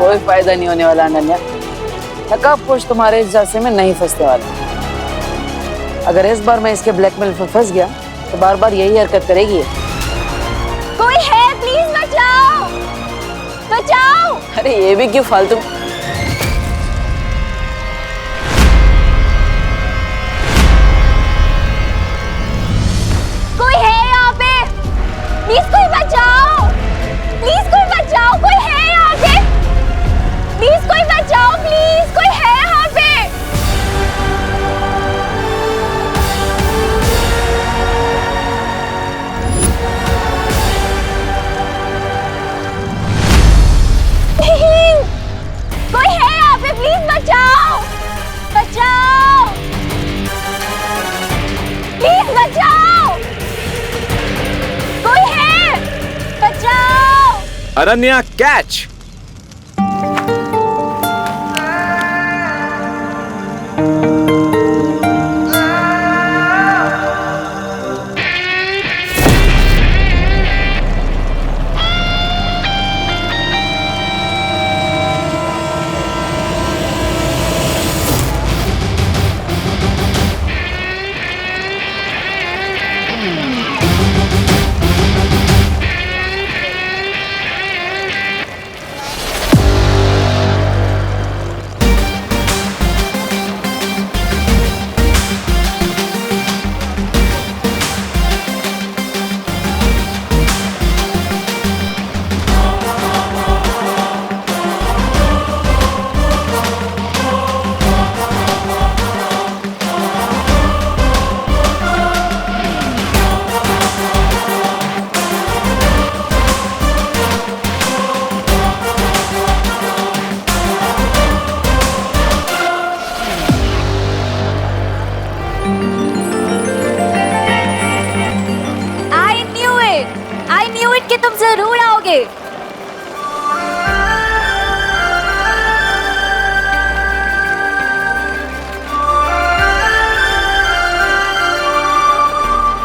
कोई फायदा नहीं होने वाला अनन्या। नकाबपोश तुम्हारे इस जासे में नहीं फंसने वाला। अगर इस बार मैं इसके ब्लैकमेल में फंस गया तो बार बार यही हरकत करेगी। कोई है, प्लीज बचाओ, बचाओ। अरे ये भी क्यों फालतू। कोई है यहाँ पे, प्लीज कोई बचाओ, प्लीज कोई बचाओ, कोई है यहाँ पे, प्लीज कोई बचाओ, प्लीज कोई है यहाँ पे। कोई है यहाँ पे, प्लीज बचाओ, बचाओ, प्लीज बचाओ, कोई है, बचाओ। Ananya catch. I knew it कि तुम जरूर आओगे।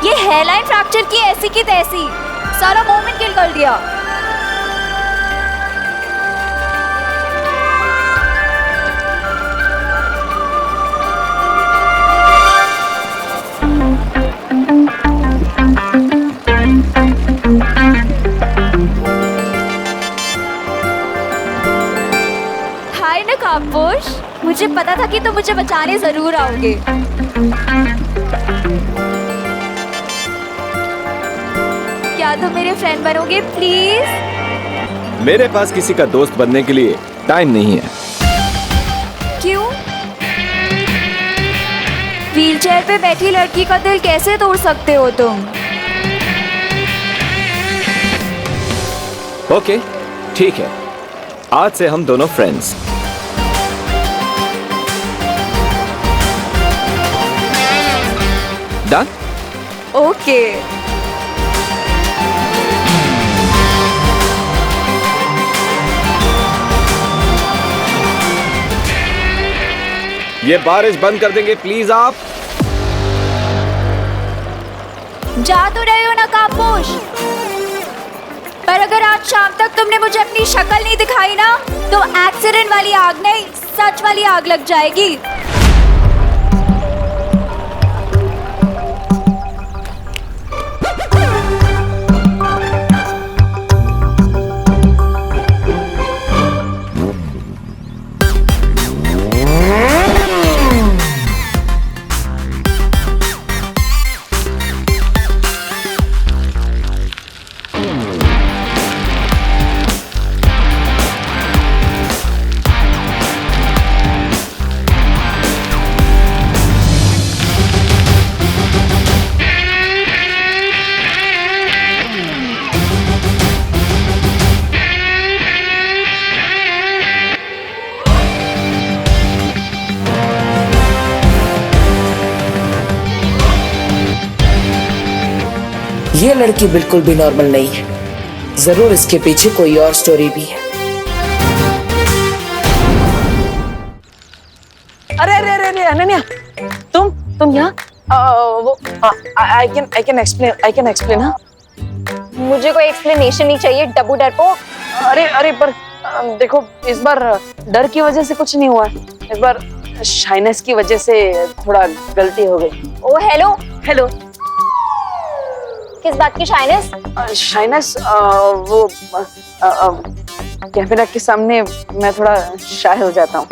ये हेयरलाइन फ्रैक्चर की ऐसी की तैसी, सारा मोमेंट किल कर दिया। हाय नकाबपोश, मुझे पता था कि तुम मुझे बचाने जरूर आओगे। क्या तुम मेरे फ्रेंड बनोगे प्लीज? मेरे पास किसी का दोस्त बनने के लिए टाइम नहीं है। क्यों? व्हीलचेयर पे बैठी लड़की का दिल कैसे तोड़ सकते हो तुम? ओके, ठीक है, आज से हम दोनों फ्रेंड्स। डन? ओके। ये बारिश बंद कर देंगे प्लीज आप? जा तो रहे हो नकाबपोश, पर अगर आज शाम तक तुमने मुझे अपनी शक्ल नहीं दिखाई ना, तो एक्सीडेंट वाली आग नहीं, सच वाली आग लग जाएगी। ये लड़की बिल्कुल भी नॉर्मल नहीं है, जरूर इसके पीछे कोई और स्टोरी भी है। अरे अरे अरे अरे अनन्या, तुम यहाँ? वो आई कैन एक्सप्लेन। हाँ, मुझे कोई एक्सप्लेनेशन नहीं चाहिए, डब्बू डरपोक। अरे अरे पर देखो इस बार डर की वजह से कुछ नहीं हुआ, इस बार शाइनेस की वजह से थोड़ा गलती हो गई। ओ हेलो, हेलो। किस बात की शाइनेस? शाइनेस वो कैमरा के सामने मैं थोड़ा शाय हो जाता हूँ।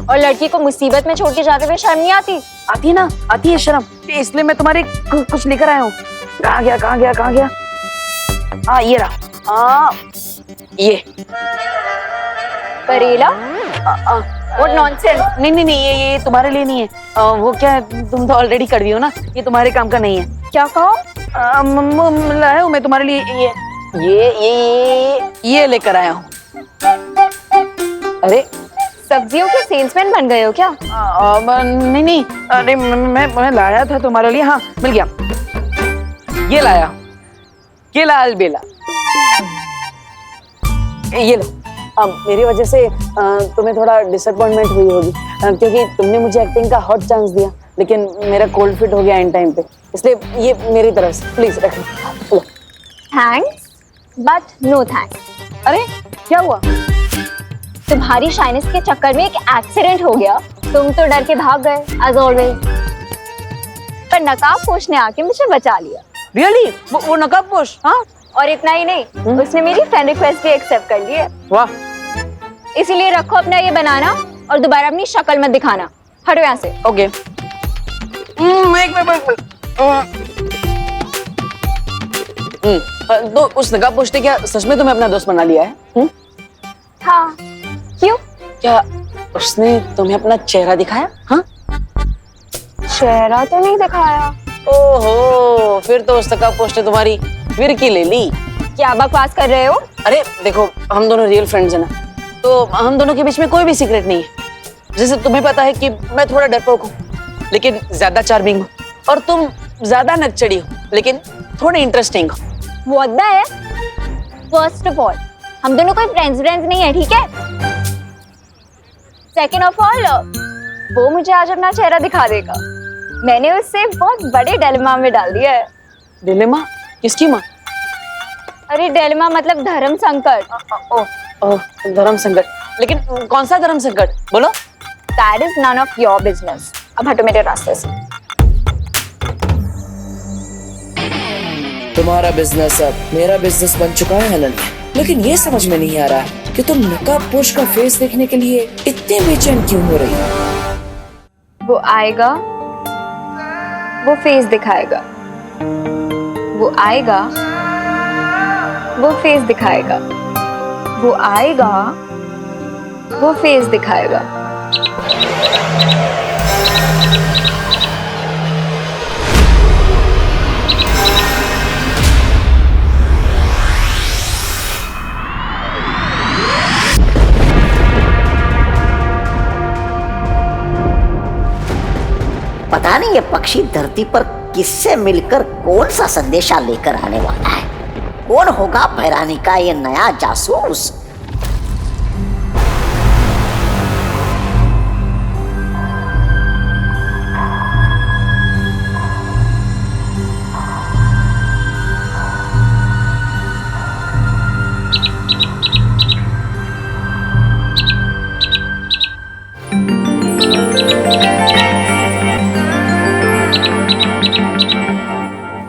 और लड़की को मुसीबत में छोड़ के जाते हुए शर्म नहीं आती? आती है ना, आती है शर्म, इसलिए मैं तुम्हारे कुछ लेकर आया हूँ। कहाँ गया कहाँ गया कहाँ गया? हाँ ये रहा, ये करेला। What nonsense. नहीं नहीं नहीं, ये तुम्हारे लिए नहीं है। वो क्या है, तुम तो ऑलरेडी कड़वी हो ना, ये तुम्हारे काम का नहीं है। क्या कहो? लाया हूँ मैं तुम्हारे लिए ये लेकर आया हूँ। अरे सब्जियों के सेल्समैन बन गए हो क्या? नहीं नहीं, अरे मैं लाया था तुम्हारे लिए। हाँ मिल गया, ये लाया, ये लाल बेला, ये लो। मेरी वजह से तुम्हें थोड़ा डिसअपॉइंटमेंट हुई होगी, क्योंकि तुमने मुझे एक्टिंग का हॉट चांस दिया, लेकिन मेरा कोल्ड फिट हो गया इन टाइम पे, इसलिए ये मेरी तरफ से प्लीज रख लो। Thanks but no thanks. अरे क्या हुआ? तुम्हारी शाइनेस के चक्कर में एक एक्सीडेंट हो गया, तुम तो डर के भाग गए एज ऑलवेज, पर नकाबपोश ने आके मुझे बचा लिया। रियली? वो नकाबपोश? हाँ। और इतना ही नहीं, उसने मेरी फ्रेंड रिक्वेस्ट भी एक्सेप्ट कर ली है। वाह। इसीलिए रखो अपना ये बनाना और दोबारा अपनी शक्ल मत दिखाना। हटो यहाँ से। ओके। तो उस नकाबपोश ने क्या सच में तुम्हें अपना दोस्त बना लिया है? हाँ। क्यों? क्या उसने तुम्हें अपना चेहरा दिखाया? हाँ? चेहरा तो नहीं दिखाया। ओहो, फिर तो उस नकाबपोश ने तुम्हारी फिरकी ले ली। क्या बकवास कर रहे हो? अरे देखो, हम दोनों रियल फ्रेंड्स हैं ना, तो हम दोनों के बीच में कोई भी सीक्रेट नहीं है। जैसे तुम्हें पता है कि मैं थोड़ा डरपोक हूँ, लेकिन ज्यादा चार्मिंग हूँ, और तुम ज्यादा नकचड़ी हो, लेकिन थोड़ी इंटरेस्टिंग हो। What the है? First of all, हम दोनों कोई फ्रेंड्स नहीं है, ठीक है? Second of all, वो मुझे आज अपना चेहरा दिखा देगा। मैंने उससे बहुत बड़े डिलेमा में डाल दिया है। डिलेमा? किसकी माँ? अरे डिलेमा मतलब धर्म संकट। धर्म संकट? लेकिन कौन सा धर्म संकट? बोलो। That is none of your business. अब हटो मेरे रास्ते से। तुम्हारा बिजनेस अब मेरा बिजनेस बन चुका है अनन्या, लेकिन ये समझ में नहीं आ रहा कि तुम नकाबपोश का फेस देखने के लिए इतने बेचैन क्यों हो रही हो? वो आएगा, वो फेस दिखाएगा। वो आएगा, वो फेस दिखाएगा। वो आएगा, वो फेस दिखाएगा। पता नहीं ये पक्षी धरती पर किससे मिलकर कौन सा संदेशा लेकर आने वाला है। कौन होगा भैरानी का ये नया जासूस?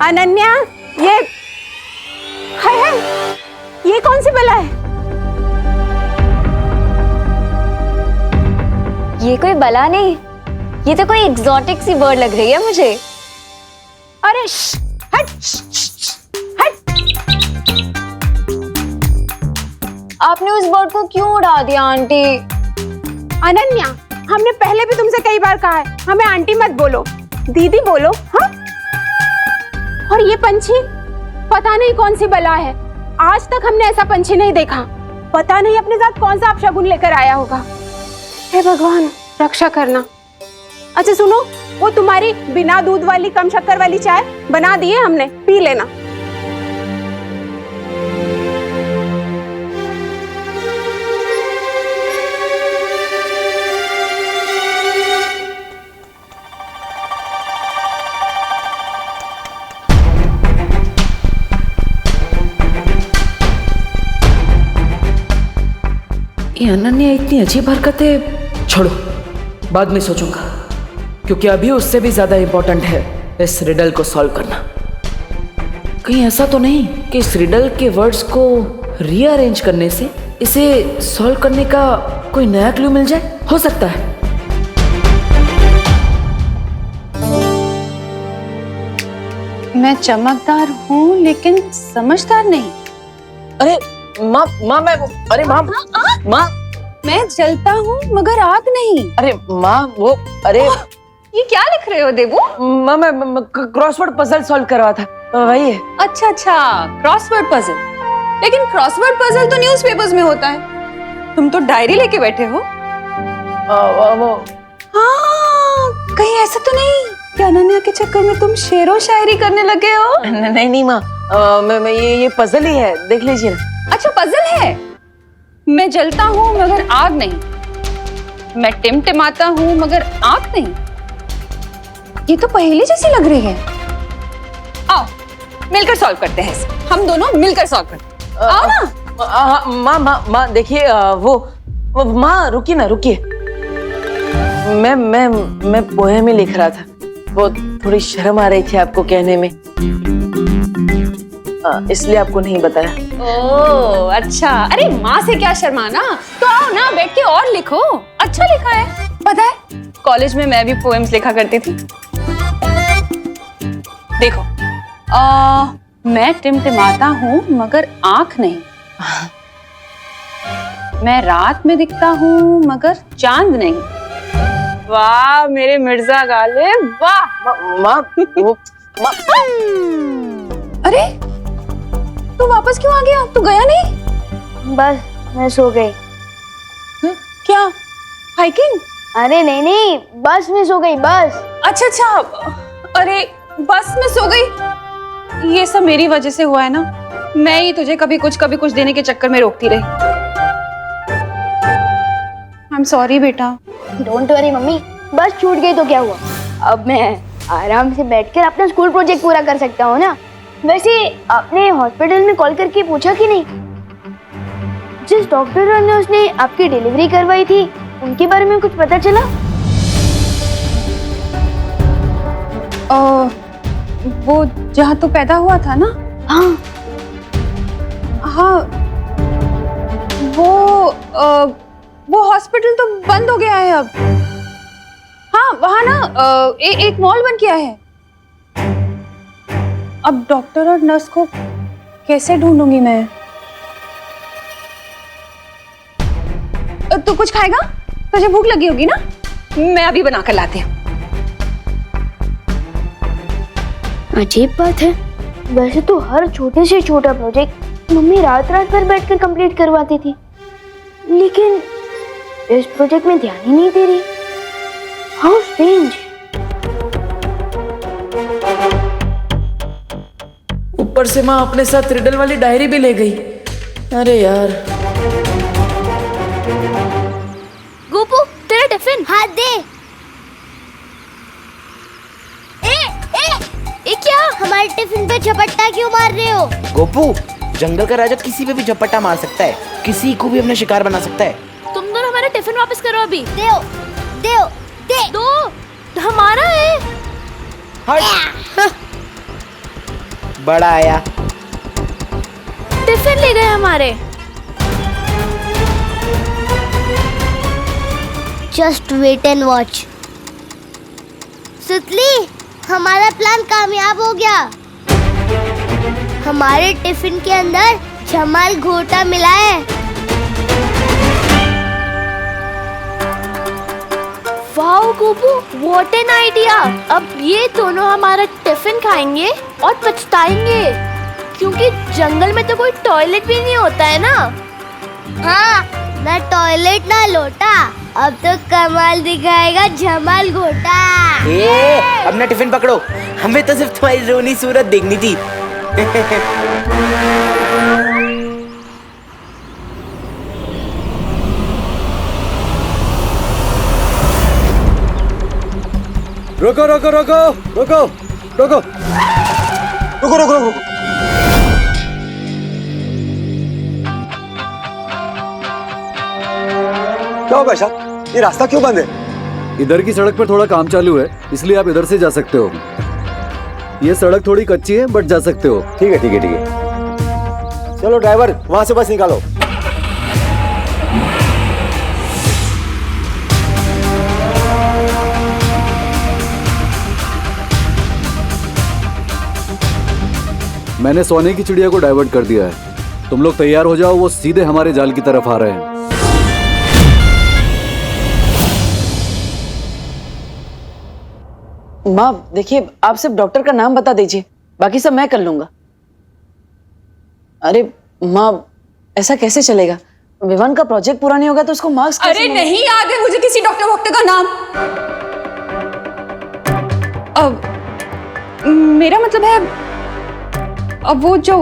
अनन्या, ये कौन सी बला है? ये कोई बला नहीं, ये तो कोई एग्जॉटिक सी बर्ड लग रही है मुझे। अरे हट, हट। आपने उस बर्ड को क्यों उड़ा दिया आंटी? अनन्या, हमने पहले भी तुमसे कई बार कहा है, हमें आंटी मत बोलो, दीदी बोलो। हाँ? और ये पंछी पता नहीं कौन सी बला है, आज तक हमने ऐसा पंछी नहीं देखा। पता नहीं अपने साथ कौन सा अपशगुन लेकर आया होगा। हे भगवान, रक्षा करना। अच्छा सुनो, वो तुम्हारी बिना दूध वाली कम शक्कर वाली चाय बना दी है हमने, पी लेना। ये अनन्या इतनी अजीब हरकतें छोड़ो, बाद में सोचूंगा, क्योंकि अभी उससे भी ज्यादा इंपॉर्टेंट है इस रिडल को सॉल्व करना। कहीं ऐसा तो नहीं कि इस रिडल के वर्ड्स को रीअरेंज करने से इसे सॉल्व करने का कोई नया क्लू मिल जाए? हो सकता है। मैं चमकदार हूँ लेकिन समझदार नहीं। अरे माँ माँ मैं अरे माँ माँ मैं जलता हूँ मगर आग नहीं। अरे माँ वो अरे ये क्या लिख रहे हो देवू? माँ मैं क्रॉसवर्ड पजल सॉल्व कर रहा था, वही है। अच्छा अच्छा, क्रॉसवर्ड पजल। लेकिन क्रॉसवर्ड पजल तो न्यूज़पेपर्स में होता है, तुम तो डायरी लेके बैठे हो। वो हाँ, कहीं ऐसा तो नहीं कि अनन्या के चक्कर में तुम शेरो शायरी करने लगे हो? नहीं नहीं माँ, मैं ये पजल ही है, देख लीजिए ना। अच्छा पजल है। मैं जलता हूँ मगर आग नहीं, मैं टिमटिमाता हूँ मगर आग नहीं। ये तो पहेली जैसी लग रही है। आओ मिलकर सॉल्व करते हैं इसे। हम दोनों मिलकर सॉल्व करते हैं। आओ ना। माँ देखिए, वो माँ रुकिए ना, रुकिए। मैं पोएम ही लिख रहा था, वो थोड़ी शर्म आ रही थी आपको कहने में, इसलिए आपको नहीं बताया। ओह अच्छा, अरे माँ से क्या शर्माना, तो आओ ना बैठ के और लिखो। अच्छा लिखा है। पता है कॉलेज में मैं भी पोएम्स लिखा करती थी। देखो, मैं टिमटिमाता हूँ मगर आंख नहीं, मैं रात में दिखता हूँ मगर चांद नहीं। वाह मेरे मिर्जा गालिब, वाह। माँ वो माँ अरे तू वापस क्यों आ गया? तू गया नहीं? बस मैं सो गई। क्या हाइकिंग? अरे नहीं नहीं, बस में सो गई, बस। अच्छा अच्छा, अरे बस में सो गई, ये सब मेरी वजह से हुआ है ना। मैं ही तुझे कभी कुछ देने के चक्कर में रोकती रही। आई एम सॉरी बेटा। डोंट वरी मम्मी, बस छूट गई तो क्या हुआ, अब मैं आराम से बैठकर अपना स्कूल प्रोजेक्ट पूरा कर सकता हूँ ना। वैसे आपने हॉस्पिटल में कॉल करके पूछा कि नहीं, जिस डॉक्टर और नर्स ने आपकी डिलीवरी करवाई थी उनके बारे में कुछ पता चला? वो जहाँ तो पैदा हुआ था ना? हाँ हाँ, वो हॉस्पिटल तो बंद हो गया है अब। हाँ वहाँ ना एक मॉल बन गया है। अब डॉक्टर और नर्स को कैसे ढूंढूंगी मैं? तू कुछ खाएगा? तुझे भूख लगी होगी ना, मैं अभी बना कर लाती हूँ। अजीब बात है, वैसे तो हर छोटे से छोटा प्रोजेक्ट मम्मी रात रात भर बैठकर कंप्लीट करवाती थी, लेकिन इस प्रोजेक्ट में ध्यान ही नहीं दे रही। How strange. ऊपर से माँ अपने साथ रिडल वाली डायरी भी ले गई। अरे यार। गोपू तेरा टिफिन। हाथ दे। ए क्या, हमारे टिफिन पे झपट्टा क्यों मार रहे हो? गोपू, जंगल का राजा किसी पे भी झपट्टा मार सकता है, किसी को भी अपना शिकार बना सकता है। तुम दोनों हमारा टिफिन वापस करो अभी। दे दो, हमारा है। हट। बड़ा आया, टिफिन ले गए हमारे। Just wait and watch. सुतली, हमारा प्लान कामयाब हो गया। हमारे टिफिन के अंदर जमाल घोटा मिला है। Wow Gopu, what an idea. अब ये दोनों हमारा टिफिन खाएंगे और पछताएंगे, क्योंकि जंगल में तो कोई टॉयलेट भी नहीं होता है ना। हाँ, ना टॉयलेट ना लोटा, अब तो कमाल दिखाएगा जमाल घोटा। अपना टिफिन पकड़ो, हमें तो सिर्फ तुम्हारी रोनी सूरत देखनी थी। रुको रुको रुको रुको रुको रुको रुको रुको। क्या हुआ साहब, ये रास्ता क्यों बंद है? इधर की सड़क पर थोड़ा काम चालू है, इसलिए आप इधर से जा सकते हो। ये सड़क थोड़ी कच्ची है, बट जा सकते हो। ठीक है ठीक है ठीक है। चलो ड्राइवर, वहां से बस निकालो। मैंने सोने की चिड़िया को डाइवर्ट कर दिया है। तुम लोग तैयार हो जाओ, वो सीधे हमारे जाल की तरफ आ रहे हैं। माँ देखिए, आप सिर्फ डॉक्टर का नाम बता दीजिए, बाकी सब मैं कर लूंगा। अरे माँ, ऐसा कैसे चलेगा? विवान का प्रोजेक्ट पूरा नहीं होगा तो उसको मार्क्स कैसे अरे नहीं याद है मुझे किसी डॉक्टर वॉक्टर का नाम। अब मेरा मतलब है, अब वो जो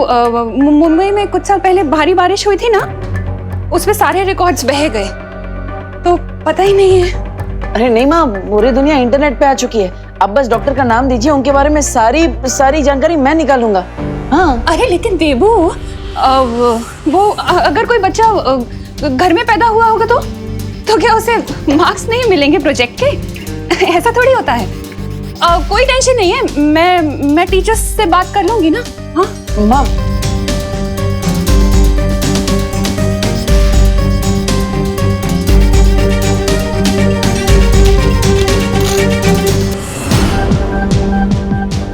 मुंबई में कुछ साल पहले भारी बारिश हुई थी ना, उसमें सारे रिकॉर्ड्स बह गए, तो पता ही नहीं है। अरे नहीं माँ, पूरी दुनिया इंटरनेट पे आ चुकी है। अब बस डॉक्टर का नाम दीजिए, उनके बारे में सारी जानकारी मैं निकालूंगा। हाँ। अरे लेकिन देबू, वो अगर कोई बच्चा घर में पैदा हुआ होगा तो क्या उसे मार्क्स नहीं मिलेंगे प्रोजेक्ट के? ऐसा थोड़ी होता है। कोई टेंशन नहीं है, मैं टीचर्स से बात कर लूंगी ना। हाँ माँ,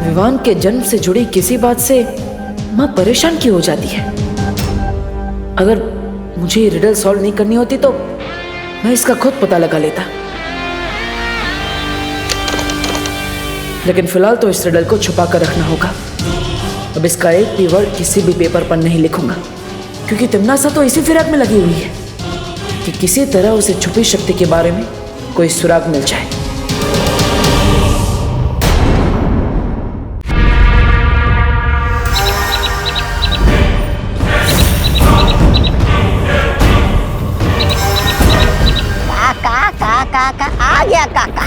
विवान के जन्म से जुड़ी किसी बात से माँ परेशान क्यों हो जाती है? अगर मुझे ये रिडल सॉल्व नहीं करनी होती तो मैं इसका खुद पता लगा लेता, लेकिन फिलहाल तो इस रिडल को छुपा कर रखना होगा। अब इसका एक भी वर्ड किसी भी पेपर पर नहीं लिखूंगा, क्योंकि तिमनासा तो इसी फिराक में लगी हुई है कि किसी तरह उसे छुपी शक्ति के बारे में कोई सुराग मिल जाए। काका आ गया काका।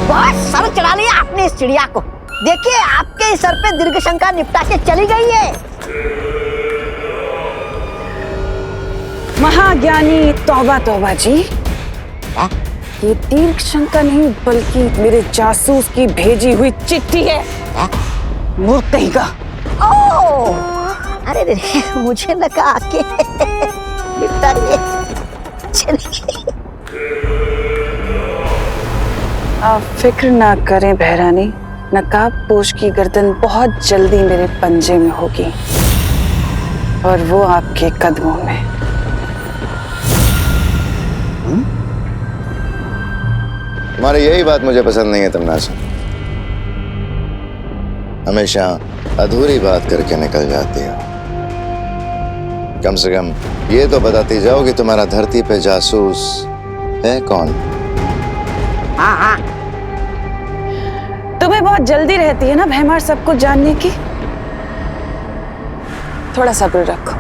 बहुत सर चढ़ा लिया आपने इस चिड़िया को। देखिए आपके सर पे दीर्घ शंका निपटा के चली गई है। महाज्ञानी तौबा तौबा जी, ये दीर्घ शंका नहीं बल्कि मेरे जासूस की भेजी हुई चिट्ठी है। मूर्ख कहीं का। ओ, अरे रे, मुझे लगा के निपटा के चली गई। आप फिक्र ना करें बहरानी, नकाबपोश की गर्दन बहुत जल्दी मेरे पंजे में होगी और वो आपके कदमों में। तुम्हारी यही बात मुझे पसंद नहीं है तमन्ना। हमेशा अधूरी बात करके निकल जाती हो। कम से कम ये तो बताती जाओ कि तुम्हारा धरती पे जासूस है कौन? हाँ हाँ, तुम्हें बहुत जल्दी रहती है ना भैमार सब कुछ जानने की। थोड़ा सब्र रखो,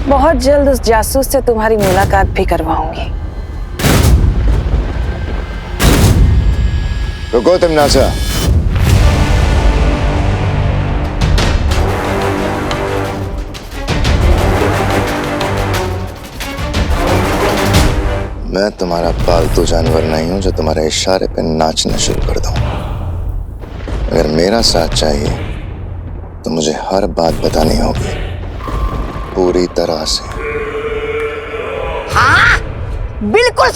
बहुत जल्द उस जासूस से तुम्हारी मुलाकात भी करवाऊंगी। रुको तमन्ना, मैं तुम्हारा पालतू जानवर नहीं हूं जो तुम्हारे इशारे पे नाचना शुरू कर दूं। अगर मेरा साथ चाहिए तो मुझे हर बात बतानी होगी पूरी तरह से। हाँ, बिल्कुल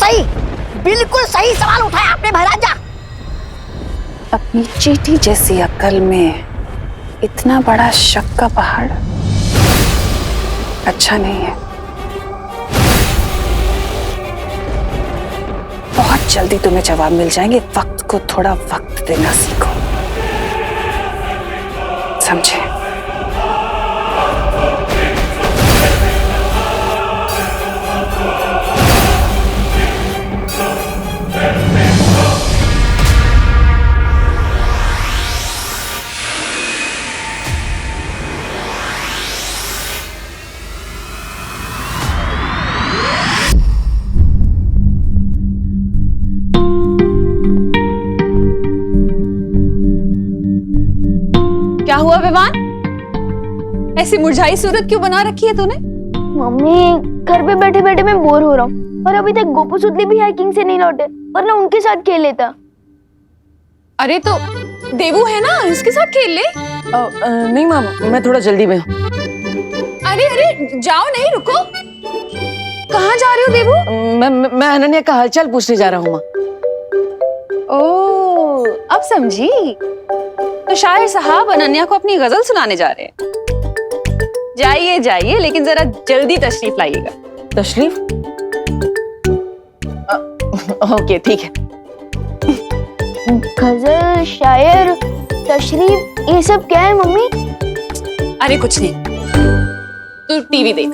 सही सवाल उठाया आपने महाराजा। अपनी चींटी जैसी अक्ल में इतना बड़ा शक का पहाड़ अच्छा नहीं है। बहुत जल्दी तुम्हें जवाब मिल जाएंगे। वक्त को थोड़ा वक्त देना सीखो, समझे? हुआ विवान? ऐसी मुरझाई सूरत क्यों बना रखी है तूने? मम्मी, घर पे बैठे बैठे मैं बोर हो रहा हूँ और अभी तक गोपू सुतली भी हाइकिंग से नहीं लौटे, वरना उनके साथ खेल लेता। अरे तो देवू है ना, उसके साथ खेल ले। नहीं माम, मैं थोड़ा जल्दी में हूँ। अरे अरे जाओ, नहीं रुको। कहाँ जा रहे हो देवू? मैं अनन्या का हालचाल पूछने जा रहा हूँ माँ। ओ, अब समझी। तो शायर साहब अनन्या को अपनी गजल सुनाने जा रहे हैं। जाइए जाइए, लेकिन जरा जल्दी तशरीफ लाइएगा। तशरीफ? ओके ठीक है। गजल, शायर, तशरीफ, ये सब क्या है मम्मी? अरे कुछ नहीं, तू टीवी देख।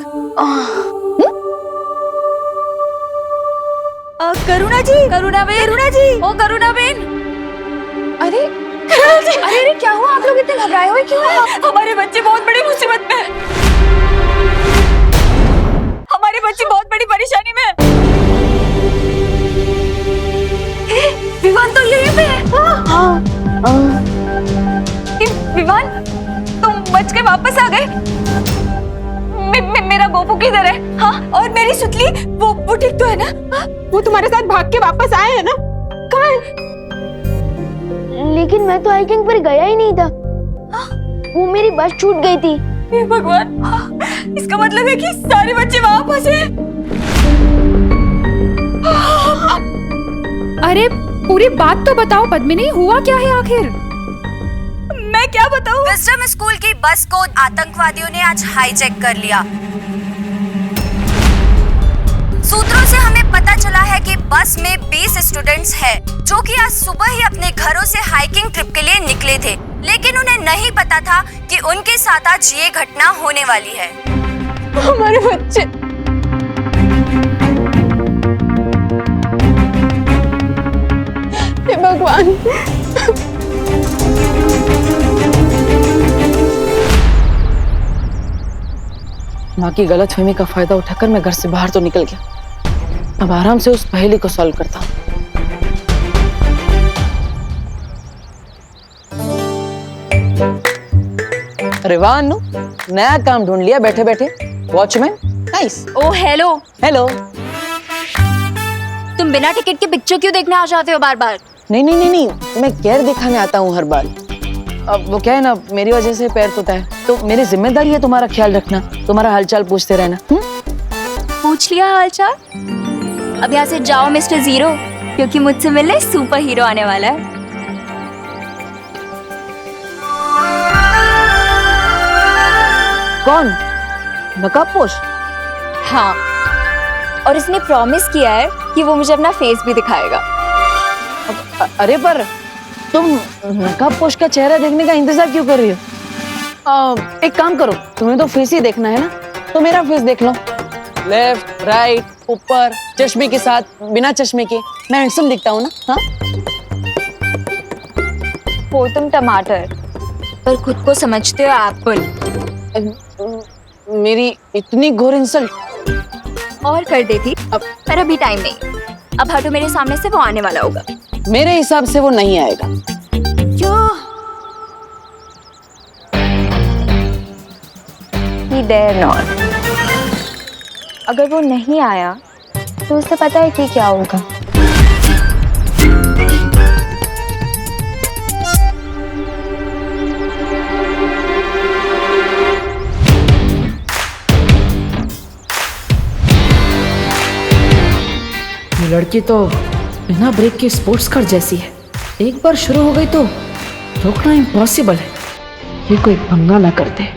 करुणा जी, करुणा जी, ओ करुणा बेन। अरे अरे अरे क्या हुआ? आप लोग इतने घबराए हुए क्यों हैं? हमारे बच्चे बहुत बड़ी मुसीबत में है। हमारे बच्चे बहुत बड़ी परेशानी में है। विवान तो यहीं पे है। विवान, तुम बच के वापस आ गए। मेरा गोपू किधर है? हाँ, और मेरी सुतली, वो ठीक तो है ना? हाँ? वो तुम्हारे साथ भाग के वापस आए हैं ना? कहाँ है? लेकिन मैं तो हाइकिंग पर गया ही नहीं था। वो मेरी बस छूट गई थी। हे भगवान, इसका मतलब है कि सारे बच्चे वहां फंसे। अरे पूरी बात तो बताओ पद्मिनी, हुआ क्या है आखिर? मैं क्या बताऊं? विजडम स्कूल की बस को आतंकवादियों ने आज हाईजैक कर लिया। सूत्रों से हमें पता चला है कि बस में 20 स्टूडेंट्स हैं, जो कि आज सुबह ही अपने घरों से हाइकिंग ट्रिप के लिए निकले थे, लेकिन उन्हें नहीं पता था कि उनके साथ आज ये घटना होने वाली है। हमारे बच्चे। हे भगवान। माँ की गलतफहमी का फायदा उठाकर मैं घर से बाहर तो निकल गया। अब आराम से उस पहेली को सॉल्व करता हूँ। अरे वाह अनु, नया काम ढूंढ लिया बैठे बैठे। Watchman, nice. Oh hello. Hello. तुम बिना टिकट के पिक्चर क्यों देखने आ जाते हो बार बार? नहीं नहीं नहीं नहीं, मैं केयर दिखाने आता हूँ हर बार। अब वो क्या है ना, मेरी वजह से पैर टूटा है, तो मेरी जिम्मेदारी है तुम्हारा ख्याल रखना, तुम्हारा हालचाल पूछते रहना। पूछ लिया हालचाल? अब यहाँ से जाओ मिस्टर जीरो, क्योंकि मुझसे मिलने सुपर हीरो आने वाला है। कौन? नकाबपोश? हाँ, और इसने प्रॉमिस किया है कि वो मुझे अपना फेस भी दिखाएगा। अरे पर तुम नकाबपोश का चेहरा देखने का इंतजार क्यों कर रही हो? एक काम करो, तुम्हें तो फेस ही देखना है ना, तो मेरा फेस देख लो। लेफ्ट, राइट, ऊपर, चश्मे के साथ, बिना चश्मे के, मैं हैंडसम दिखता हूँ ना? हाँ? हो तुम टमाटर, पर खुद को समझते हो एप्पल। मेरी इतनी घोर इंसल्ट और कर देती, पर अभी टाइम नहीं। अब हटो मेरे सामने से, वो आने वाला होगा। मेरे हिसाब से वो नहीं आएगा। क्यों? He dare not। अगर वो नहीं आया तो उसे पता है कि क्या होगा। ये लड़की तो बिना ब्रेक के स्पोर्ट्स कार जैसी है। एक बार शुरू हो गई तो रोकना इम्पॉसिबल है। ये कोई पंगा ना करते।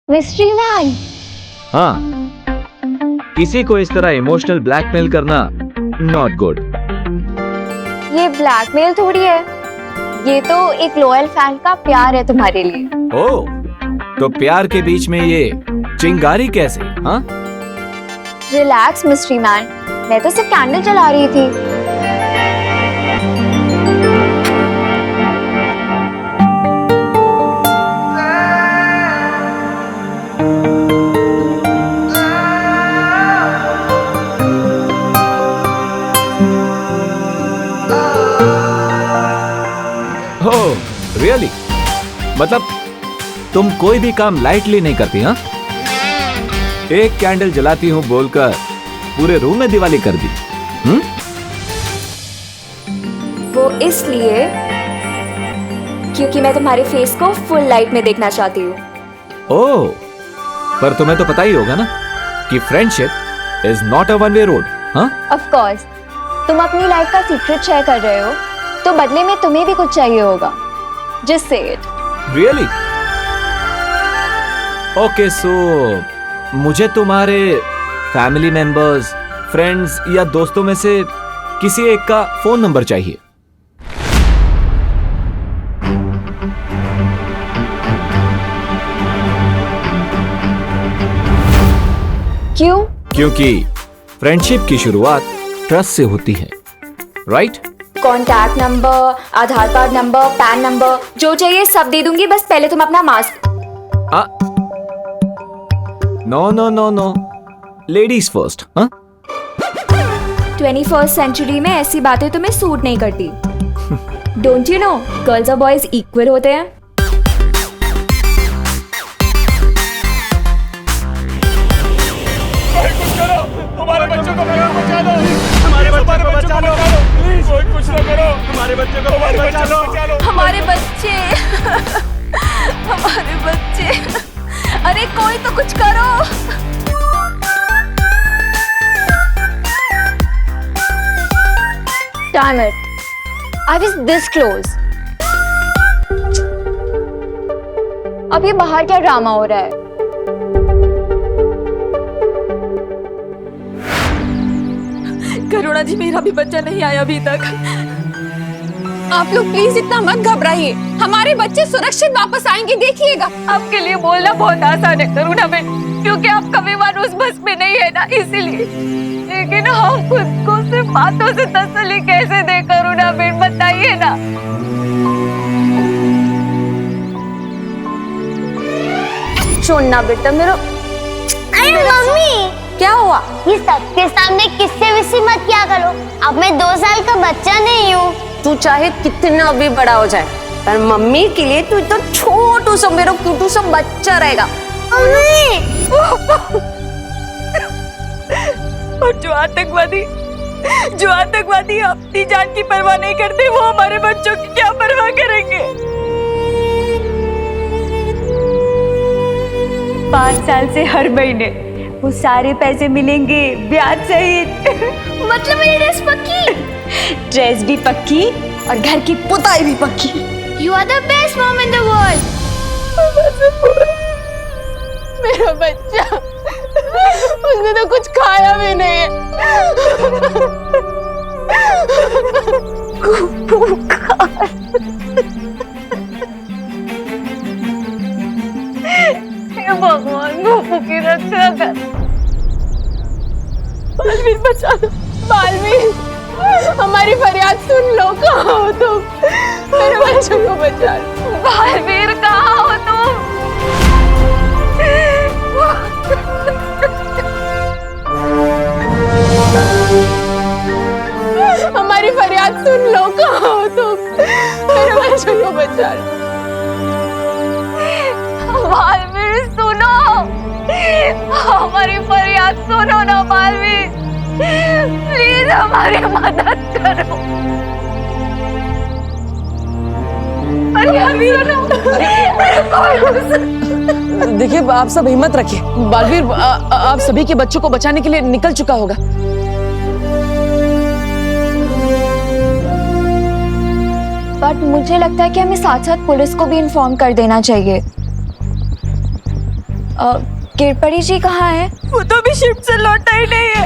मिस्ट्री मैन, हाँ, किसी को इस तरह इमोशनल ब्लैकमेल करना नॉट गुड। ये ब्लैकमेल थोड़ी है, ये तो एक लॉयल फैन का प्यार है तुम्हारे लिए। ओह, तो प्यार के बीच में ये चिंगारी कैसे? हाँ, रिलैक्स मिस्ट्री मैन, मैं तो सिर्फ कैंडल जला रही थी। ओह, रियली? मतलब तुम कोई भी काम लाइटली नहीं करती? हाँ, एक कैंडल जलाती हूँ बोलकर पूरे रूम में दिवाली कर दी। वो इसलिए क्योंकि मैं तुम्हारे फेस को फुल लाइट में देखना चाहती हूँ। ओह, पर तुम्हें तो पता ही होगा ना कि friendship is not a one way road. हाँ, ऑफ कोर्स, तुम अपनी लाइफ का सीक्रेट शेयर कर रहे हो, तो बदले में तुम्हें भी कुछ चाहिए होगा। Just say it. Really? Okay, सो मुझे तुम्हारे फैमिली मेंबर्स, फ्रेंड्स या दोस्तों में से किसी एक का फोन नंबर चाहिए। क्यों? क्योंकि फ्रेंडशिप की शुरुआत ट्रस्ट से होती है, right? Contact number, Aadhaar card number, PAN number, जो चाहिए सब दे दूंगी, बस पहले तुम अपना mask. No no no no, ladies first. हाँ, 21st सेंचुरी में ऐसी बातें तुम्हें सूट नहीं करती। डोंट यू नो, गर्ल्स और बॉयज इक्वल होते हैं। हमारे बच्चों को बचा लो, हमारे बच्चों को बचा लो, प्लीज कोई कुछ ना करो, हमारे बच्चों को बचा लो, हमारे बच्चे, हमारे बच्चे, अरे कोई तो कुछ करो। Damn it, I was this close. अब ये बाहर क्या ड्रामा हो रहा है? करुणा जी, मेरा भी बच्चा नहीं आया अभी तक। आप लोग प्लीज इतना मत घबराइए, हमारे बच्चे सुरक्षित वापस आएंगे, देखिएगा। आपके लिए बोलना बहुत आसान है करुणा बेन, क्योंकि आपका विमान उस बस में नहीं है ना, इसीलिए। लेकिन हम खुद को सिर्फ बातों से तसल्ली कैसे दे करुणा बेन, बताइए ना। छोड़ना बेटा मेरा। अरे मम्मी, क्या हुआ? ये सबके सामने किससे विसी मत किया करो, अब मैं 2 साल का बच्चा नहीं हूँ। तू चाहे कितना भी बड़ा हो जाए, पर मम्मी के लिए तू तो छोटू सा मेरा क्यूटू सा बच्चा रहेगा। और जो आतंकवादी अपनी जान की परवाह नहीं करते, वो हमारे बच्चों की क्या परवाह करेंगे? 5 साल से हर महीने वो सारे पैसे मिलेंगे ब्याज सहित। मतलब मेरी ड्रेस पक्की? ड्रेस भी पक्की और घर की पुताई भी पक्की। You are the best mom in the world. मेरा बच्चा, उसने तो कुछ खाया भी नहीं है। भगवान, गोपू की रक्षा कर। बालवीर बचा लो, बालवीर, हमारी फरियाद सुन लो, कहाँ हो तुम? मेरे बच्चों को बचा लो। बालवीर, कहाँ हो तुम? हमारी फरियाद सुन लो, कहाँ हो तुम? मेरे बच्चों को बचा लो। बालवीर सुनो, हमारी फरियाद सुनो ना बालवीर, प्लीज हमारी मदद करो। फरियाद सुनो। देखिए, आप सब हिम्मत रखिए। बालवीर आप सभी के बच्चों को बचाने के लिए निकल चुका होगा। बट मुझे लगता है कि हमें साथ साथ पुलिस को भी इन्फॉर्म कर देना चाहिए। किरपरी जी कहाँ है? वो तो अभी शिफ्ट से लौटा ही नहीं है।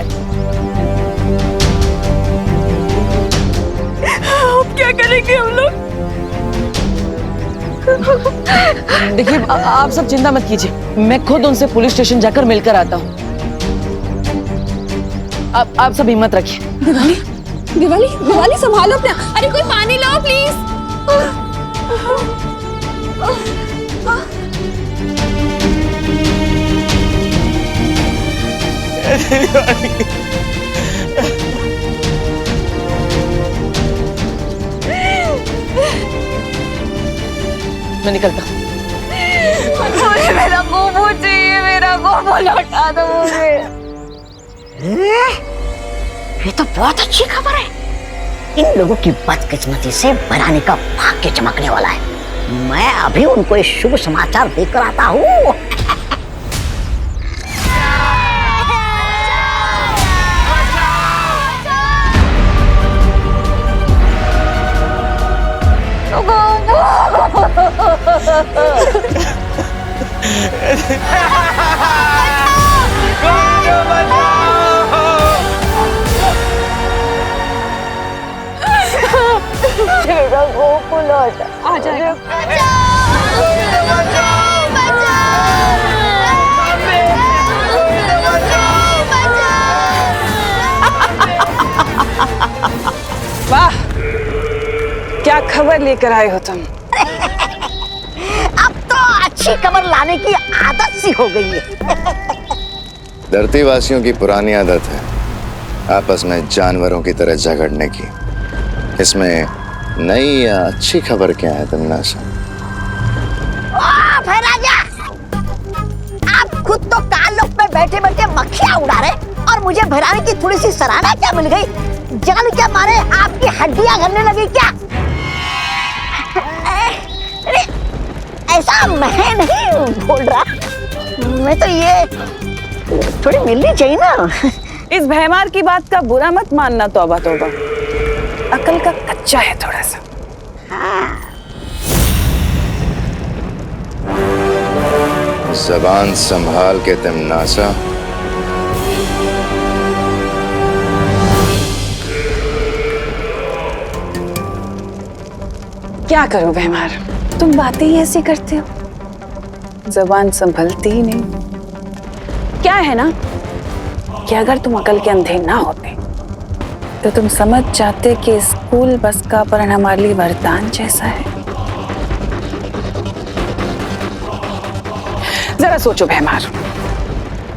अब क्या करेंगे हम लोग? देखिए आप सब चिंता मत कीजिए, मैं खुद उनसे पुलिस स्टेशन जाकर मिलकर आता हूँ। आप सब हिम्मत रखिए। दिवाली दिवाली दिवाली संभालो अपना। अरे कोई पानी लाओ प्लीज। मैं निकलता हूँ। मुझे मेरा गोबू चाहिए, मेरा गोबू लौटा दो मुझे। ये तो बहुत अच्छी खबर है। इन लोगों की बदकिस्मती से भरानी का भाग्य चमकने वाला है। मैं अभी उनको एक शुभ समाचार देकर आता हूँ। मेरा गोपू लौटा। आ जाएगा। वाह, क्या खबर लेकर आए हो तुम? अब तो अच्छी खबर लाने की आदत सी हो गई है। धरती वासियों की पुरानी आदत है आपस में जानवरों की तरह झगड़ने की। इसमें नई या अच्छी खबर क्या है तमन्नासा? भाई राजा, आप खुद तो कालोक में बैठे बैठे मक्खियां उड़ा रहे और मुझे भराने की थोड़ी सी सराहना क्या मिल गई? जान क्या मारे आपकी हड्डियां गलने लगी क्या? अरे ऐसा मैं नहीं बोल रहा, मैं तो ये थोड़ी मिलनी चाहिए ना। इस भैमार की बात का बुरा मत मानना, तौबा तौबा, अकल का कच्चा है थोड़ा सा। जबान संभाल के तमन्नासा। क्या करूं भैमार, तुम बातें ही ऐसी करते हो, जबान संभलती ही नहीं। क्या है ना कि अगर तुम अकल के अंधे ना होते तो तुम समझ जाते कि स्कूल बस का परण हमारे लिए वरदान जैसा है। जरा सोचो भैमार,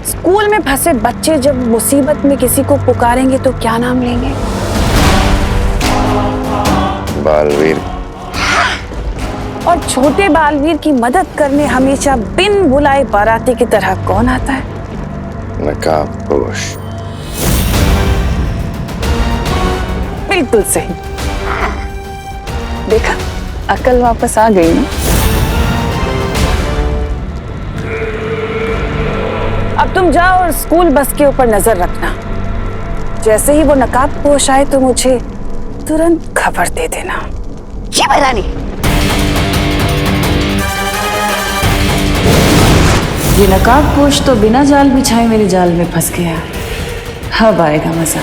स्कूल में फंसे बच्चे जब मुसीबत में किसी को पुकारेंगे तो क्या नाम लेंगे? बालवीर। और छोटे बालवीर की मदद करने हमेशा बिन बुलाए बाराती की तरह कौन आता है? नकाबपोश। बिल्कुल सही। देखा, अकल वापस आ गई ना। अब तुम जाओ और स्कूल बस के ऊपर नजर रखना। जैसे ही वो नकाबपोश आए तो मुझे तुरंत खबर दे देना। जी भरानी। ये नकाबपोश तो बिना जाल बिछाए मेरे जाल में फंस गया। अब आएगा मजा।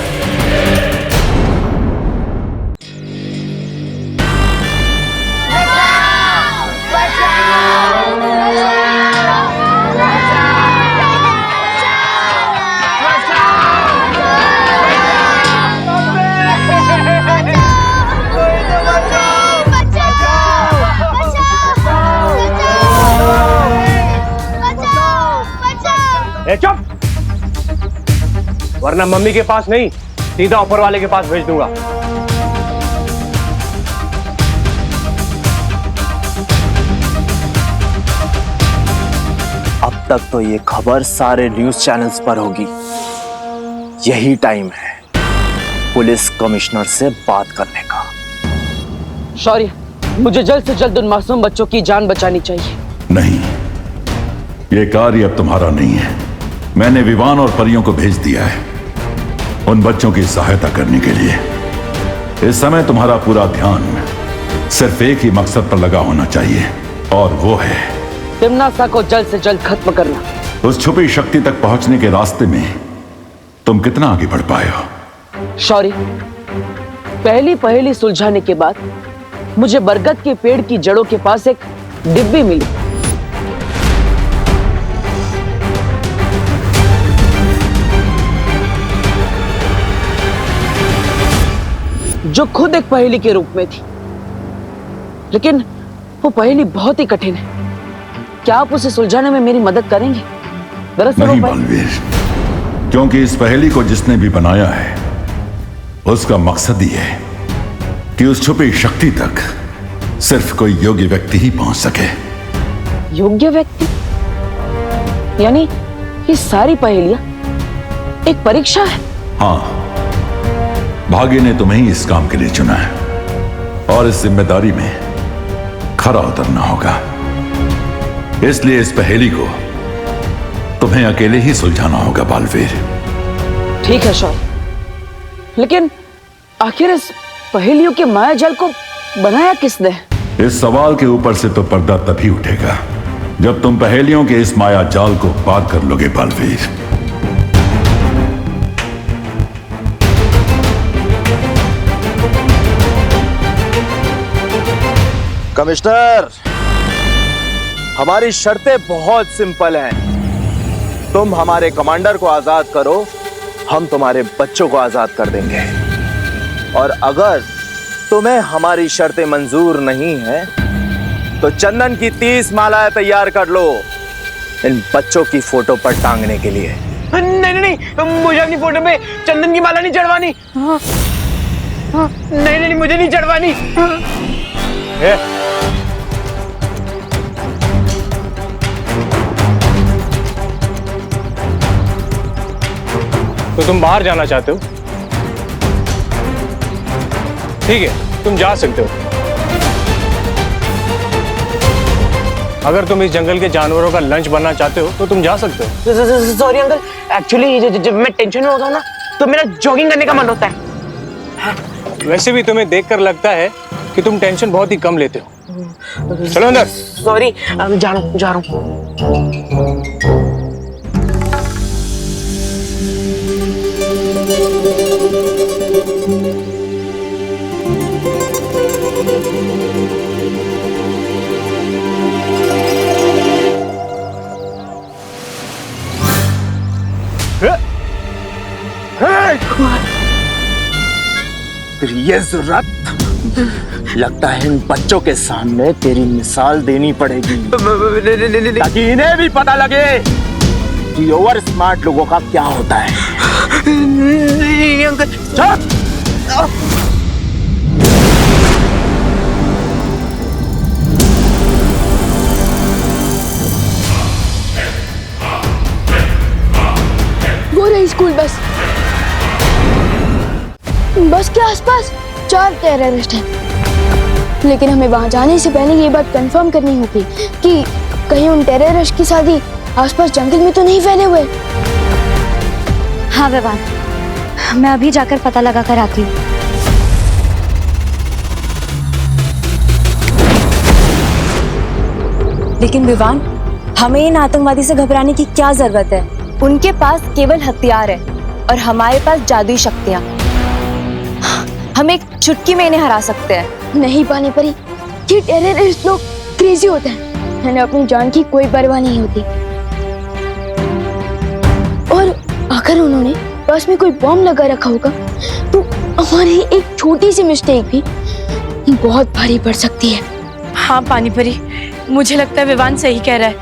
चुप, वरना मम्मी के पास नहीं सीधा ऊपर वाले के पास भेज दूंगा। अब तक तो ये खबर सारे न्यूज चैनल्स पर होगी। यही टाइम है पुलिस कमिश्नर से बात करने का। शौर्य, मुझे जल्द से जल्द उन मासूम बच्चों की जान बचानी चाहिए। नहीं, ये कार्य अब तुम्हारा नहीं है। मैंने विवान और परियों को भेज दिया है उन बच्चों की सहायता करने के लिए। इस समय तुम्हारा पूरा ध्यान सिर्फ एक ही मकसद पर लगा होना चाहिए, और वो है तिमनासा को जल्द से जल्द खत्म करना। उस छुपी शक्ति तक पहुंचने के रास्ते में तुम कितना आगे बढ़ पाए हो? शौर्य, पहली पहेली सुलझाने के बाद मुझे बरगद के पेड़ की जड़ों के पास एक डिब्बी मिली। जो खुद एक पहेली के रूप में थी, लेकिन वो पहेली बहुत ही कठिन है। क्या आप उसे सुलझाने में मेरी मदद करेंगे? दरअसल नहीं बालवीर, क्योंकि इस पहेली को जिसने भी बनाया है उसका मकसद ही है कि उस छुपी शक्ति तक सिर्फ कोई योग्य व्यक्ति ही पहुंच सके। योग्य व्यक्ति? यानी ये सारी पहेलियां एक परीक्षा है? हाँ, भाग्य ने तुम्हें ही इस काम के लिए चुना है और इस जिम्मेदारी में खरा उतरना होगा। इसलिए इस पहेली को तुम्हें अकेले ही सुलझाना होगा बालवीर। ठीक है शौर्य, लेकिन आखिर इस पहेलियों के मायाजाल को बनाया किसने? इस सवाल के ऊपर से तो पर्दा तभी उठेगा जब तुम पहेलियों के इस माया जाल को पार कर लोगे बालवीर। कमिश्नर, हमारी शर्तें बहुत सिंपल हैं। तुम हमारे कमांडर को आजाद करो, हम तुम्हारे बच्चों को आजाद कर देंगे। और अगर तुम्हें हमारी शर्तें मंजूर नहीं है तो चंदन की 30 मालाएं तैयार कर लो इन बच्चों की फोटो पर टांगने के लिए। नहीं नहीं नहीं, मुझे अपनी फोटो पे चंदन की माला नहीं चढ़वानी। नहीं नहीं, मुझे नहीं चढ़वानी। तो तुम बाहर जाना चाहते हो? ठीक है, तुम जा सकते हो। अगर तुम इस जंगल के जानवरों का लंच बनना चाहते हो तो तुम जा सकते हो। सॉरी अंकल, एक्चुअली जब मैं टेंशन में होता हूँ ना तो मेरा जॉगिंग करने का मन होता है। वैसे भी तुम्हें देखकर लगता है कि तुम टेंशन बहुत ही कम लेते हो। चलो अंदर। सॉरी, जा रहा हूँ। तेरी ये जरूरत लगता है इन बच्चों के सामने तेरी मिसाल देनी पड़ेगी ताकि इन्हें भी पता लगे कि ओवर स्मार्ट लोगों का क्या होता है। नहीं अंकल। चुप! वो रही स्कूल बस। बस के आसपास 4 टेररिस्ट हैं, लेकिन हमें वहां जाने से पहले ये बात कंफर्म करनी होगी कि कहीं उन टेररिस्ट की शादी आसपास जंगल में तो नहीं फैले हुए। हाँ विवान, मैं अभी जाकर पता लगा कर आती हूँ। लेकिन विवान, हमें इन आतंकवादी से घबराने की क्या जरूरत है? उनके पास केवल हथियार है और हमारे पास जादुई शक्तियाँ। हम एक चुटकी में इन्हें हरा सकते हैं। नहीं पानी परी, ये टेररिस्ट लोग क्रेजी होते हैं, उन्हें अपनी जान की कोई परवाह नहीं होती। और अगर उन्होंने पास में कोई बॉम्ब लगा रखा होगा तो हमारी एक छोटी सी मिस्टेक भी बहुत भारी पड़ सकती है। हाँ पानी परी, मुझे लगता है विवान सही कह रहा है।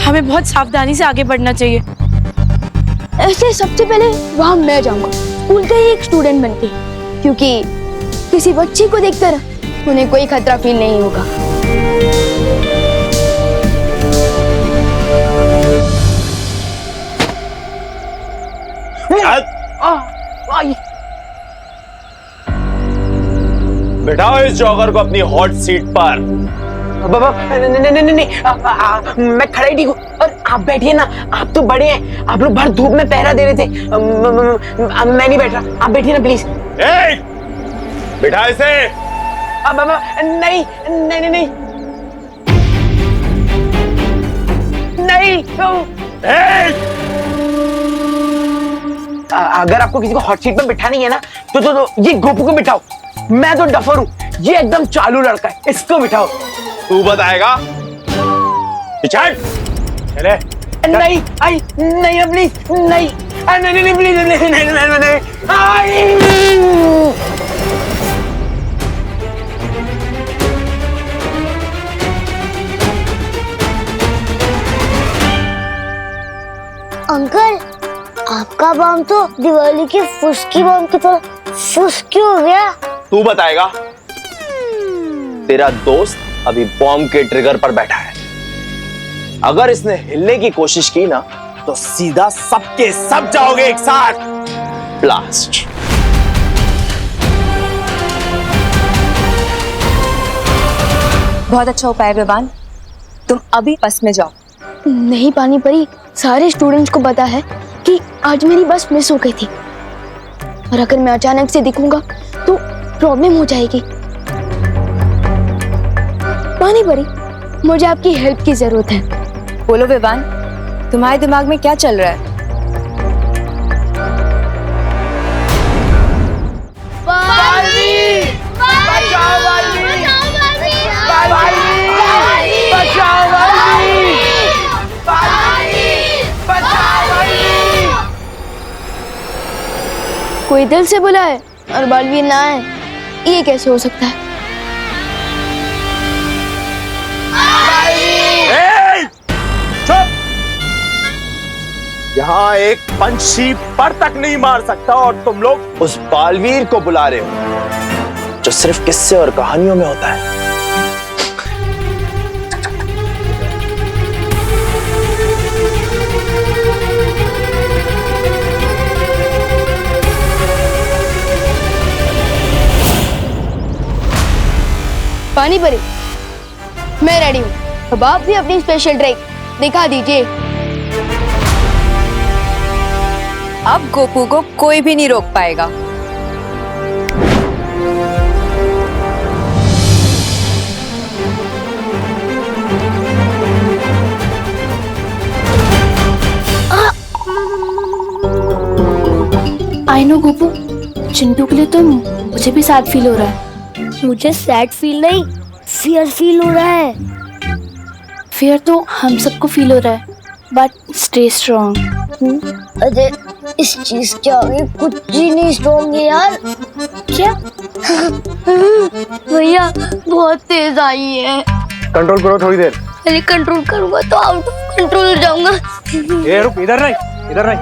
हमें बहुत सावधानी से आगे बढ़ना चाहिए। ऐसे सबसे पहले वहां मैं जाऊंगा, स्कूल का ही एक स्टूडेंट बनके, क्योंकि किसी बच्ची को देखकर उन्हें कोई खतरा फील नहीं होगा। बिठाओ इस जॉगर को अपनी हॉट सीट पर। बाबा नहीं, मैं खड़ा ही ठीक हूँ। और आप बैठिए ना, आप तो बड़े हैं, आप लोग भर धूप में पहरा दे रहे थे। मैं नहीं बैठ रहा, आप बैठिए ना प्लीज। बिठा इसे। बाबा नहीं नहीं नहीं नहीं। नहीं। अगर आपको किसी को हॉट सीट में बिठानी है ना तो ये गोपू को बिठाओ। मैं तो डफर हूँ, ये एकदम चालू लड़का है, इसको बिठाओ। तू बताएगा? चले। नहीं आई नहीं प्लीज नहीं नहीं प्लीज नहीं अंकल, आपका बम तो दिवाली की फुसकी बम की तरह फुसकी हो गया। तू बताएगा? तेरा दोस्त अभी बॉम्ब के ट्रिगर पर बैठा है। अगर इसने हिलने की कोशिश की ना तो सीधा सबके सब जाओगे एक साथ। ब्लास्ट। बहुत अच्छा उपाय विवान, तुम अभी बस में जाओ। नहीं पानी परी, सारे स्टूडेंट्स को पता है कि आज मेरी बस मिस हो गई थी और अगर मैं अचानक से दिखूंगा तो प्रॉब्लम हो जाएगी। पानी परी, मुझे आपकी हेल्प की जरूरत है। बोलो विवान, तुम्हारे दिमाग में क्या चल रहा है? कोई दिल से बुलाए और बालवीर ना आए, ये कैसे हो सकता है? यहाँ एक पंछी पर तक नहीं मार सकता और तुम लोग उस बालवीर को बुला रहे हो जो सिर्फ किस्से और कहानियों में होता है। पानी परी, मैं रेडी हूँ। अब आप भी अपनी स्पेशल ट्रिक दिखा दीजिए। अब गोपू को कोई भी नहीं रोक पाएगा। आई नो गोपू, चिंटू के लिए तो मुझे भी सैड फील हो रहा है। मुझे सैड फील नहीं, फियर फील हो रहा है। फियर तो हम सबको फील हो रहा है, बट स्टे स्ट्रॉन्ग। अरे इस चीज के आगे कुछ ही नहीं स्ट्रॉन्ग है यार। क्या? भैया बहुत तेज आई है। कंट्रोल करो थोड़ी देर। अरे कंट्रोल करूंगा तो आउट ऑफ कंट्रोल हो जाऊंगा। ए रुक, इधर नहीं, इधर नहीं।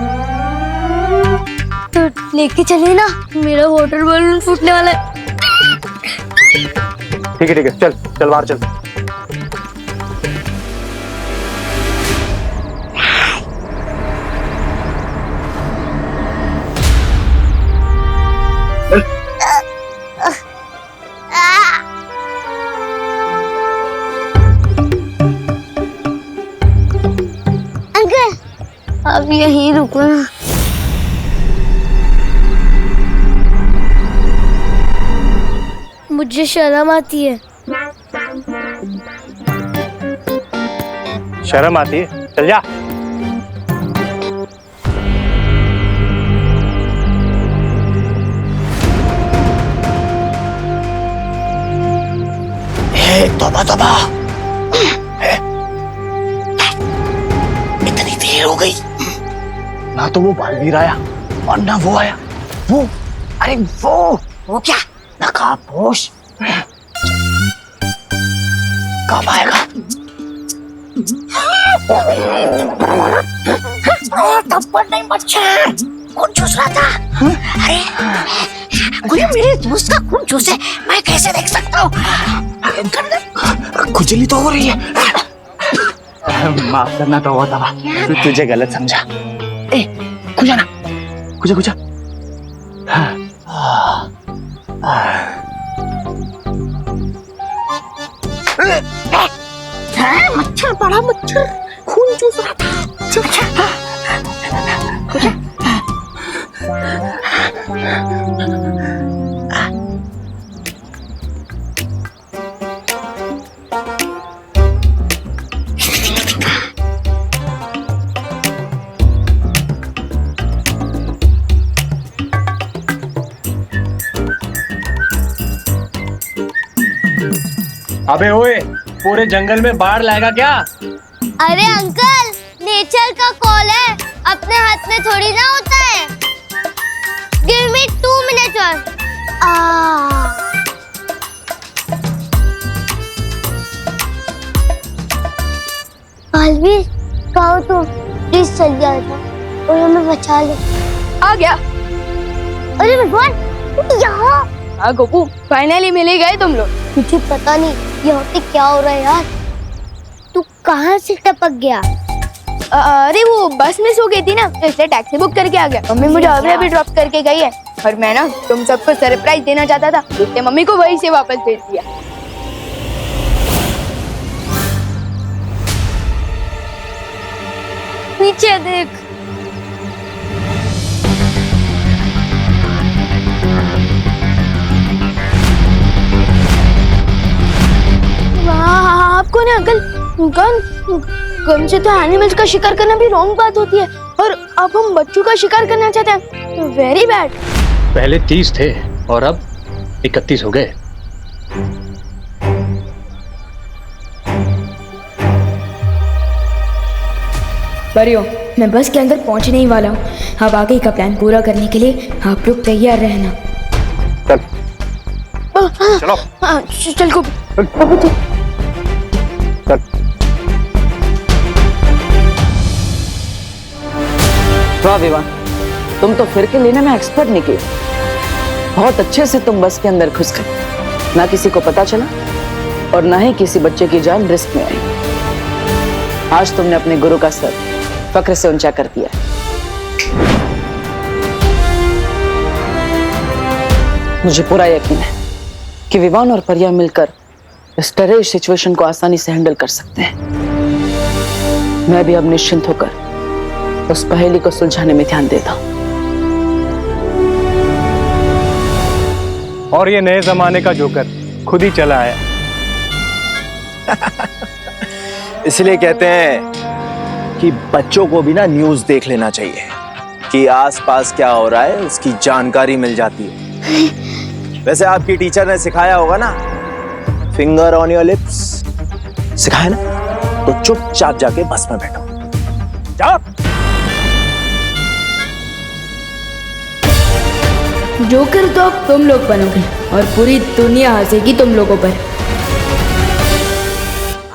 तो लेके चलिए ना, मेरा वाटर बलून फूटने वाला है। ठीक है, चल चल बाहर चल। अंकल, अब यहीं रुको ना। मुझे शर्म आती है। शर्म आती है? चल जा। तौबा तौबा, इतनी देर हो गई, ना तो वो बालवीर आया और ना वो आया। वो, अरे वो क्या नकाबपोश कब आएगा? थप्पड़ नहीं मच्छर, खून चूस रहा था। अरे कोई मेरे दोस्त का खून चूसे, मैं कैसे देख सकता हूँ? खुजली तो हो रही है। माफ करना तो होता था, तुझे गलत समझा। ए खुजा ना, खुजा खुजा। मच्छर, बड़ा मच्छर, खून चूस रहा था। अबे ओए, पूरे जंगल में बाढ़ लाएगा क्या? अरे अंकल, नेचर का कॉल है, अपने हाथ में थोड़ी ना होता है। गिव मी 2 मिनट्स और। आलवी, कहो तो प्लीज चल जाए और हमें बचा ले। आ गया। अरे भगवान, यहाँ। हाँ गोपू, फाइनली मिल ही गए तुम लोग। मुझे पता नहीं यहाँ पे क्या हो रहा है यार। तू कहाँ से टपक गया? अरे वो बस मिस हो गई थी ना, तो इसलिए टैक्सी बुक करके आ गया। मम्मी मुझे अभी ड्रॉप करके गई है और मैं ना तुम सबको सरप्राइज देना चाहता था, इसलिए मम्मी को वहीं से वापस भेज दिया। पीछे देख। आपको ना अंकल, गन से तो एनिमल्स का शिकार करना भी रॉन्ग बात होती है, और अब हम बच्चों का शिकार करना चाहते हैं, वेरी बैड। पहले 30 थे और अब 31 हो गए। परियो, मैं बस के अंदर पहुंचने ही वाला हूँ। अब आगे का प्लान पूरा करने के लिए आप लोग तैयार रहना। चलो। चल को। वाह विवान, तुम तो फिर के लेने में एक्सपर्ट निकले। बहुत अच्छे से तुम बस के अंदर घुस गए, ना किसी को पता चला और ना ही किसी बच्चे की जान रिस्क में आई। आज तुमने अपने गुरु का सर फक्र से ऊंचा कर दिया। मुझे पूरा यकीन है कि विवान और परिया मिलकर इस टेररिस्ट सिचुएशन को आसानी से हैंडल कर सकते हैं। मैं भी अब निश्चिंत होकर उस पहेली को सुलझाने में ध्यान देता हूं। और ये नए जमाने का जोकर खुद ही चला आया। इसलिए कहते हैं कि बच्चों को भी ना न्यूज़ देख लेना चाहिए कि आसपास क्या हो रहा है, उसकी जानकारी मिल जाती है। वैसे आपकी टीचर ने सिखाया होगा ना, फिंगर ऑन योर लिप्स, सिखाया ना? तो चुपचाप जाके बस में बैठो, जाओ। जोकर तो अब तुम लोग बनोगे और पूरी दुनिया हंसेगी तुम लोगों पर।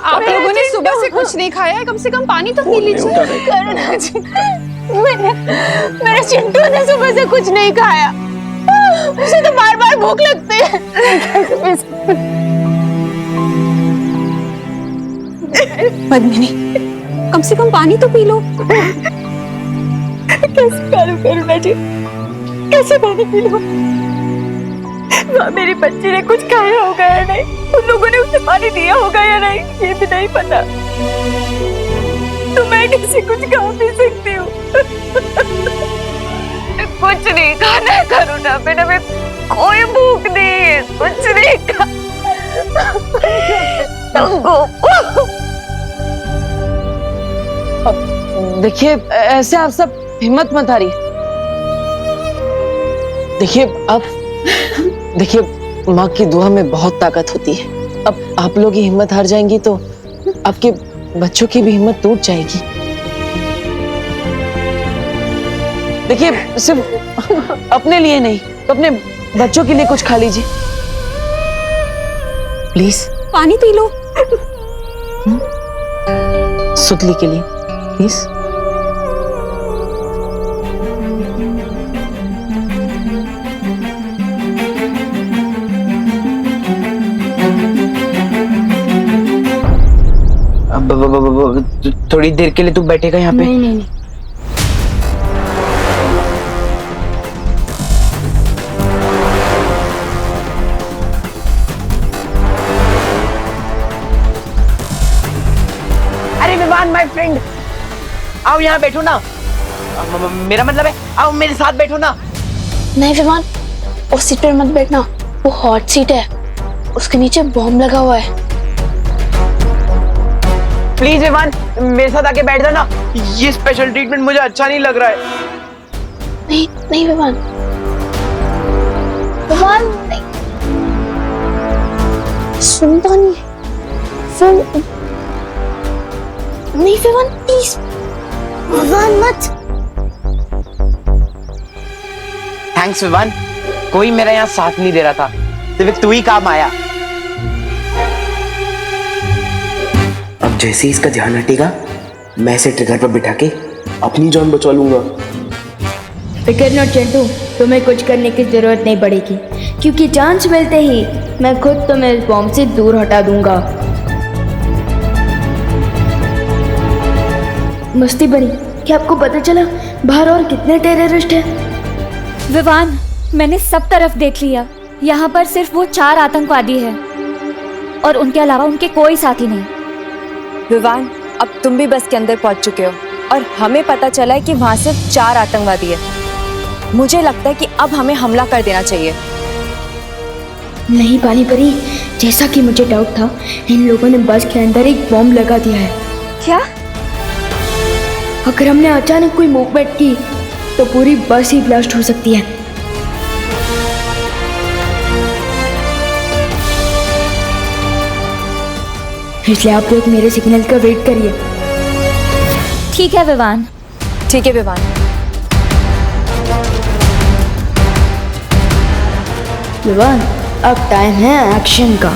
आप लोगों ने सुबह से कुछ नहीं खाया है, कम से कम पानी तो पी लीजिए। करुणा जी, मेरे चिंटू ने सुबह से कुछ नहीं खाया, उसे तो बार बार भूख लगती है। पद्मिनी, कम से कम पानी तो पी लो। कैसे करूं करुणा जी, कैसे पानी पी लो? मेरी बच्ची ने कुछ खाया होगा या नहीं, उन लोगों ने उसे पानी दिया होगा या नहीं, ये भी नहीं पता। तो मैं कैसे कुछ खा भी सकती हूँ? कुछ नहीं खाना है करुणा, बेटा में कोई भूख नहीं है, कुछ नहीं खा। देखिए, ऐसे आप सब हिम्मत मत हारिए। देखिए माँ की दुआ में बहुत ताकत होती है। अब आप लोग ही हिम्मत हार जाएंगी तो आपके बच्चों की भी हिम्मत टूट जाएगी। देखिए, सिर्फ अपने लिए नहीं तो अपने बच्चों के लिए कुछ खा लीजिए प्लीज। पानी पी लो। सुतली के लिए प्लीज। थोड़ी देर के लिए तू बैठेगा यहाँ पे? नहीं। अरे विवान, माय फ्रेंड, आओ यहाँ बैठो ना। मेरा मतलब है आओ मेरे साथ बैठो ना। नहीं विमान, उस सीट पर मत बैठना, वो हॉट सीट है, उसके नीचे बॉम्ब लगा हुआ है। प्लीज विवान, मेरे साथ आके बैठ जाना। ये स्पेशल ट्रीटमेंट मुझे अच्छा नहीं लग रहा है। नहीं विमान, विमान नहीं, सुनता नहीं। नहीं विवान प्लीज, विवान मत। थैंक्स विवान, कोई मेरा यहाँ साथ नहीं दे रहा था, सिर्फ तू ही काम आया। अब जैसे ही इसका ध्यान हटेगा मैं इसे ट्रिगर पर बिठा के अपनी जान बचा लूंगा। फिकर नॉट चिंटू, तुम्हें कुछ करने की जरूरत नहीं पड़ेगी, क्योंकि चांस मिलते ही मैं खुद तुम्हें इस बॉम्ब से दूर हटा दूंगा। मस्ती बनी, क्या आपको पता चला बाहर और कितने टेररिस्ट हैं? विवान, मैंने सब तरफ देख लिया, यहाँ पर सिर्फ वो 4 आतंकवादी हैं और उनके अलावा उनके कोई साथी नहीं। विवान, अब तुम भी बस के अंदर पहुंच चुके हो और हमें पता चला है कि वहाँ सिर्फ 4 आतंकवादी है। मुझे लगता है कि अब हमें हमला कर देना चाहिए। नहीं पानी परी, जैसा कि मुझे डाउट था, इन लोगों ने बस के अंदर एक बॉम्ब लगा दिया है। क्या? अगर हमने अचानक कोई मूवमेंट की तो पूरी बस ही ब्लास्ट हो सकती है। इसलिए आप लोग मेरे सिग्नल का वेट करिए। ठीक है विवान। ठीक है विवान। विवान, अब टाइम है एक्शन का।